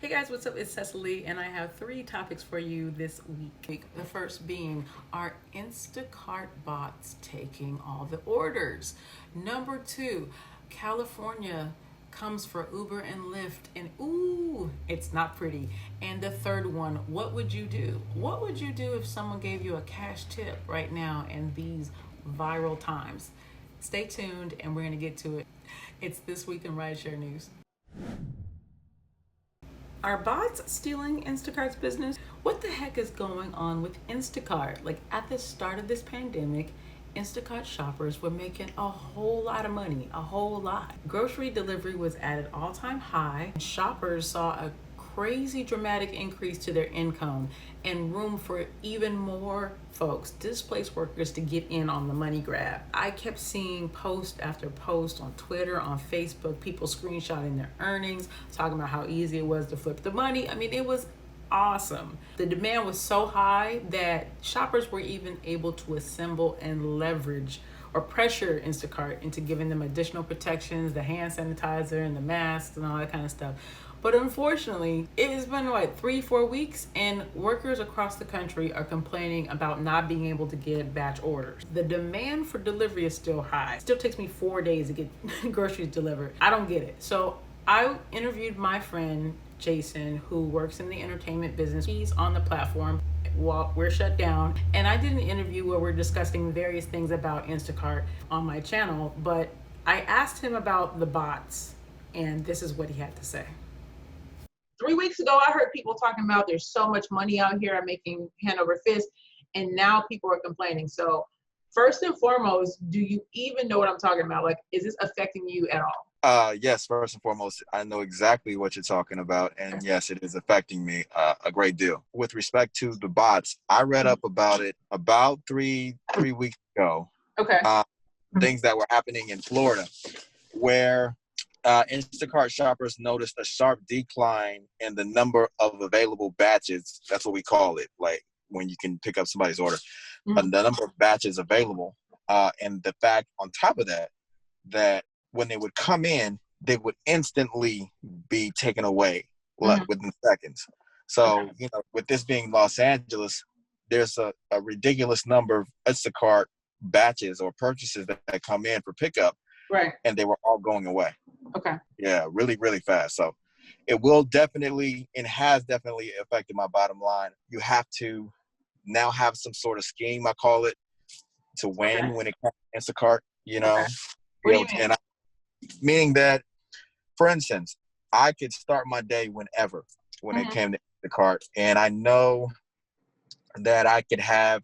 Hey guys, what's up? It's Cecily, and I have three topics for you this week. The first being, are Instacart bots taking all the orders? Number two, California comes for Uber and Lyft, and ooh, it's not pretty. And the third one, what would you do? What would you do if someone gave you a cash tip right now in these viral times? Stay tuned, and we're going to get to it. It's This Week in Rideshare News. Are bots stealing Instacart's business? What the heck is going on with Instacart? Like at the start of this pandemic, Instacart shoppers were making a whole lot of money, a whole lot. Grocery delivery was at an all-time high. Shoppers saw a crazy dramatic increase to their income and room for even more folks, displaced workers, to get in on the money grab. I kept seeing post after post on Twitter, on Facebook, people screenshotting their earnings, talking about how easy it was to flip the money. I mean, it was awesome. The demand was so high that shoppers were even able to assemble and leverage or pressure Instacart into giving them additional protections, the hand sanitizer and the masks and all that kind of stuff. But unfortunately, it has been 3-4 weeks, and workers across the country are complaining about not being able to get batch orders. The demand for delivery is still high. It still takes me 4 days to get groceries delivered. I don't get it. So I interviewed my friend Jason, who works in the entertainment business. He's on the platform while we're shut down. And I did an interview where we're discussing various things about Instacart on my channel, but I asked him about the bots, and this is what he had to say. 3 weeks ago, I heard people talking about there's so much money out here, I'm making hand over fist, and now people are complaining. So first and foremost, do you even know what I'm talking about? Like, is this affecting you at all? Yes, first and foremost, I know exactly what you're talking about. And yes, it is affecting me a great deal. With respect to the bots, I read up about it about three weeks ago. Okay. Things that were happening in Florida, where Instacart shoppers noticed a sharp decline in the number of available batches. That's what we call it, like when you can pick up somebody's order. The number of batches available. And the fact on top of that, that when they would come in, they would instantly be taken away within seconds. So, with this being Los Angeles, there's a ridiculous number of Instacart batches or purchases that come in for pickup. Right. And they were all going away. Okay. Yeah, really, really fast. So it will definitely and has definitely affected my bottom line. You have to now have some sort of scheme, I call it, to win when it comes to Instacart, Okay. What do you mean? Meaning that, for instance, I could start my day whenever when it came to Instacart. And I know that I could have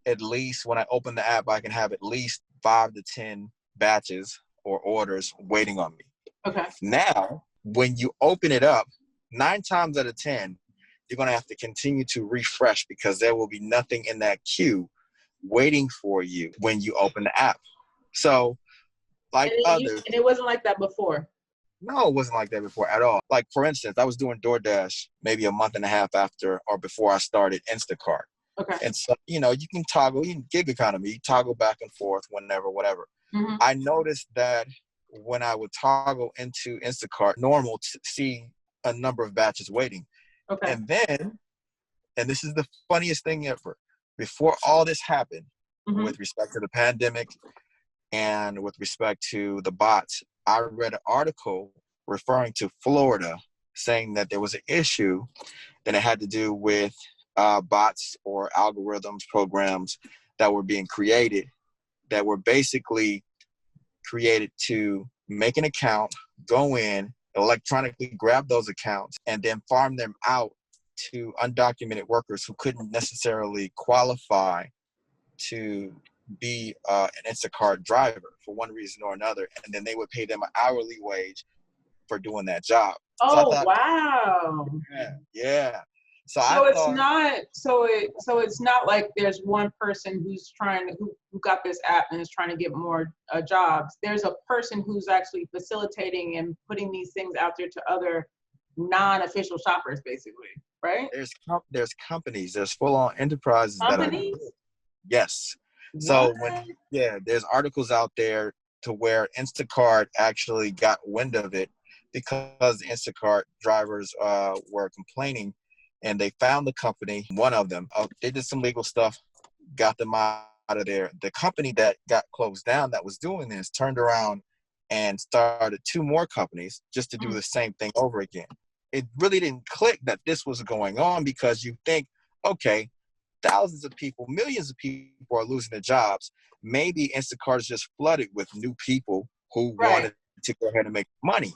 at least, when I open the app, I can have at least 5 to 10 batches or orders waiting on me. Okay. Now, when you open it up, 9 times out of 10, you're going to have to continue to refresh because there will be nothing in that queue waiting for you when you open the app. So, like others. And it wasn't like that before? No, it wasn't like that before at all. Like, for instance, I was doing DoorDash maybe a month and a half after or before I started Instacart. Okay. And so, you can toggle, gig economy, you toggle back and forth whenever, whatever. I noticed that when I would toggle into Instacart, normal to see a number of batches waiting. Okay. And then, and this is the funniest thing ever, before all this happened, with respect to the pandemic and with respect to the bots, I read an article referring to Florida saying that there was an issue that it had to do with bots or algorithms, programs that were being created that were basically created to make an account, go in, electronically grab those accounts, and then farm them out to undocumented workers who couldn't necessarily qualify to be an Instacart driver for one reason or another. And then they would pay them an hourly wage for doing that job. Oh, so I thought, wow. Yeah. So it's not like there's one person who's who got this app and is trying to get more jobs. There's a person who's actually facilitating and putting these things out there to other non-official shoppers, basically, right? There's companies, there's full-on enterprises Companies? Yes. What? So there's articles out there to where Instacart actually got wind of it because the Instacart drivers were complaining, and they found the company. One of them, they did some legal stuff, got them out of there. The company that got closed down that was doing this turned around and started 2 more companies just to do the same thing over again. It really didn't click that this was going on, because you think, okay, thousands of people, millions of people are losing their jobs. Maybe Instacart is just flooded with new people who wanted to go ahead and make money.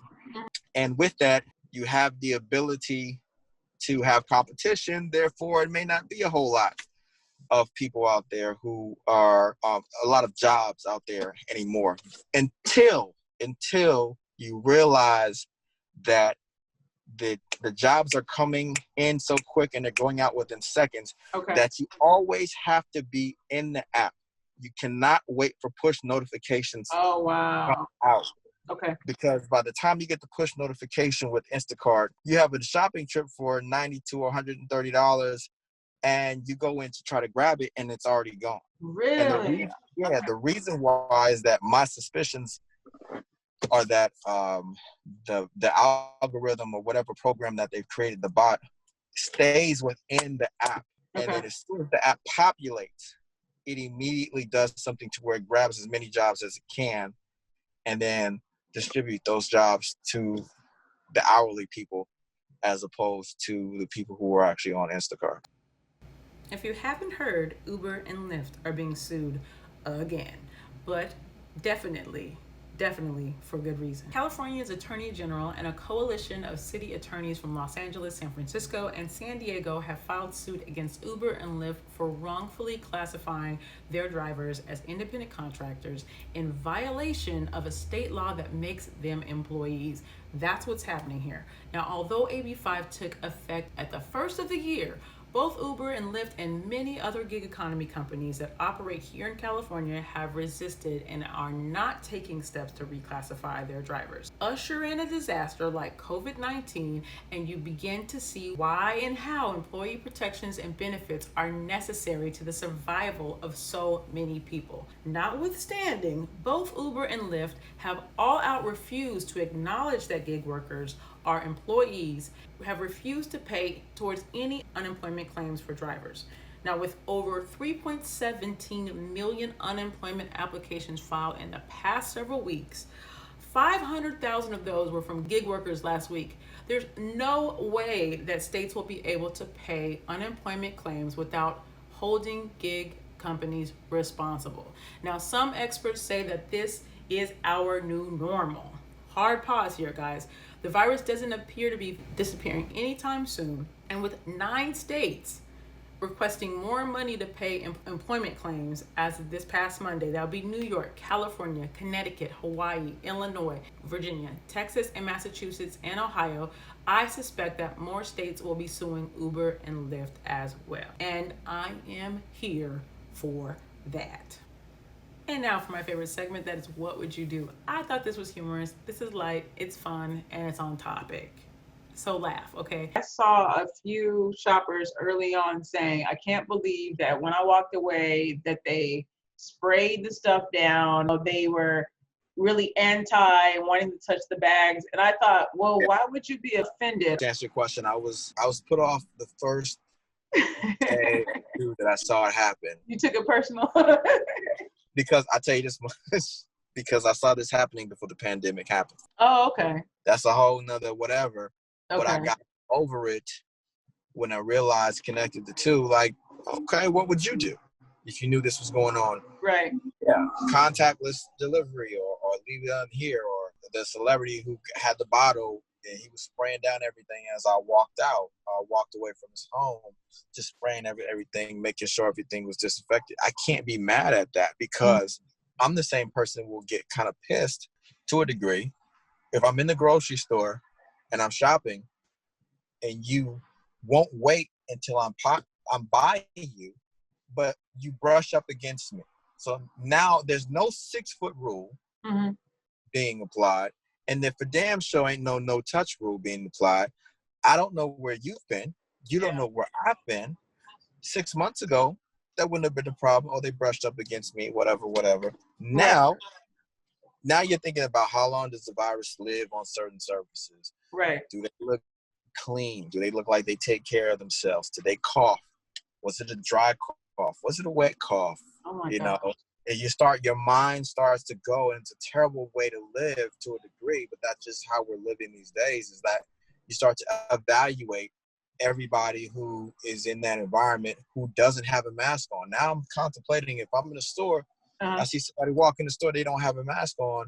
And with that, you have the ability to have competition. Therefore, it may not be a whole lot of people out there who are a lot of jobs out there anymore, until you realize that the jobs are coming in so quick and they're going out within seconds, that you always have to be in the app. You cannot wait for push notifications Oh, wow. to come out. Okay. Because by the time you get the push notification with Instacart, you have a shopping trip for $90 to $130, and you go in to try to grab it, and it's already gone. Really? And the reason why is that my suspicions are that the algorithm or whatever program that they've created, the bot, stays within the app. And then as soon as the app populates, it immediately does something to where it grabs as many jobs as it can, and then distribute those jobs to the hourly people as opposed to the people who are actually on Instacart. If you haven't heard, Uber and Lyft are being sued again, but definitely for good reason. California's Attorney General and a coalition of city attorneys from Los Angeles, San Francisco, and San Diego have filed suit against Uber and Lyft for wrongfully classifying their drivers as independent contractors in violation of a state law that makes them employees. That's what's happening here. Now, although AB 5 took effect at the first of the year, both Uber and Lyft and many other gig economy companies that operate here in California have resisted and are not taking steps to reclassify their drivers. Usher in a disaster like COVID-19, and you begin to see why and how employee protections and benefits are necessary to the survival of so many people. Notwithstanding, both Uber and Lyft have all out refused to acknowledge that gig workers are employees, have refused to pay towards any unemployment claims for drivers. Now, with over 3.17 million unemployment applications filed in the past several weeks, 500,000 of those were from gig workers last week. There's no way that states will be able to pay unemployment claims without holding gig companies responsible. Now, some experts say that this is our new normal. Hard pause here, guys. The virus doesn't appear to be disappearing anytime soon, and with 9 states requesting more money to pay employment claims as of this past Monday, that'll be New York, California, Connecticut, Hawaii, Illinois, Virginia, Texas, and Massachusetts, and Ohio, I suspect that more states will be suing Uber and Lyft as well. And I am here for that. And now for my favorite segment, that is What Would You Do? I thought this was humorous. This is light, it's fun, and it's on topic. So laugh, okay? I saw a few shoppers early on saying, I can't believe that when I walked away that they sprayed the stuff down. They were really anti wanting to touch the bags. And I thought, well, why would you be offended? To answer your question, I was put off the first day that I saw it happen. You took it personal? Because I tell you this much, because I saw this happening before the pandemic happened. Oh, okay. That's a whole nother whatever. Okay. But I got over it when I realized, connected the two, like, okay, what would you do if you knew this was going on? Right. Yeah. Contactless delivery, or leave it on here, or the celebrity who had the bottle and he was spraying down everything as I walked out, walked away from his home, just spraying everything, making sure everything was disinfected. I can't be mad at that, because I'm the same person who will get kind of pissed to a degree if I'm in the grocery store and I'm shopping and you won't wait until I'm buying you, but you brush up against me. So now there's no 6-foot rule being applied. And then for damn sure ain't no touch rule being applied. I don't know where you've been. You don't know where I've been. 6 months ago, that wouldn't have been a problem. Oh, they brushed up against me, whatever. Now now you're thinking about how long does the virus live on certain surfaces? Right. Do they look clean? Do they look like they take care of themselves? Do they cough? Was it a dry cough? Was it a wet cough? Oh my You God. know, and your mind starts to go, and it's a terrible way to live to a degree, but that's just how we're living these days, is that you start to evaluate everybody who is in that environment who doesn't have a mask on. Now I'm contemplating, if I'm in a store, I see somebody walk in the store, they don't have a mask on.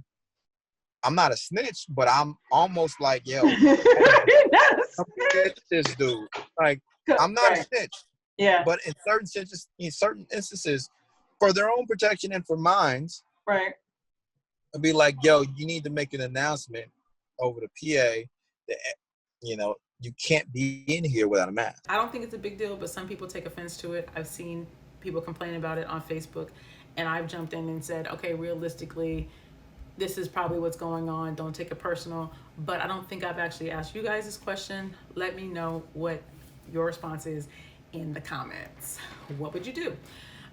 I'm not a snitch, but I'm almost like, yo, come get this dude. Like, I'm not a Right. snitch, Yeah. but in certain instances, for their own protection and for mine, Right. I'd be like, yo, you need to make an announcement over the PA that, you know, you can't be in here without a mask. I don't think it's a big deal, but some people take offense to it. I've seen people complain about it on Facebook, and I've jumped in and said, okay, realistically, this is probably what's going on. Don't take it personal. But I don't think I've actually asked you guys this question. Let me know what your response is in the comments. What would you do?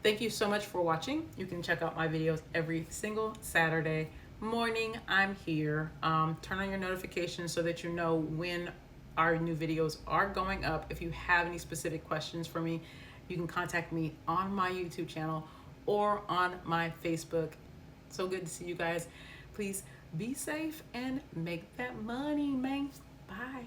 Thank you so much for watching. You can check out my videos every single Saturday morning. I'm here. Turn on your notifications so that you know when our new videos are going up. If you have any specific questions for me, you can contact me on my YouTube channel or on my Facebook. So good to see you guys. Please be safe and make that money, man. Bye.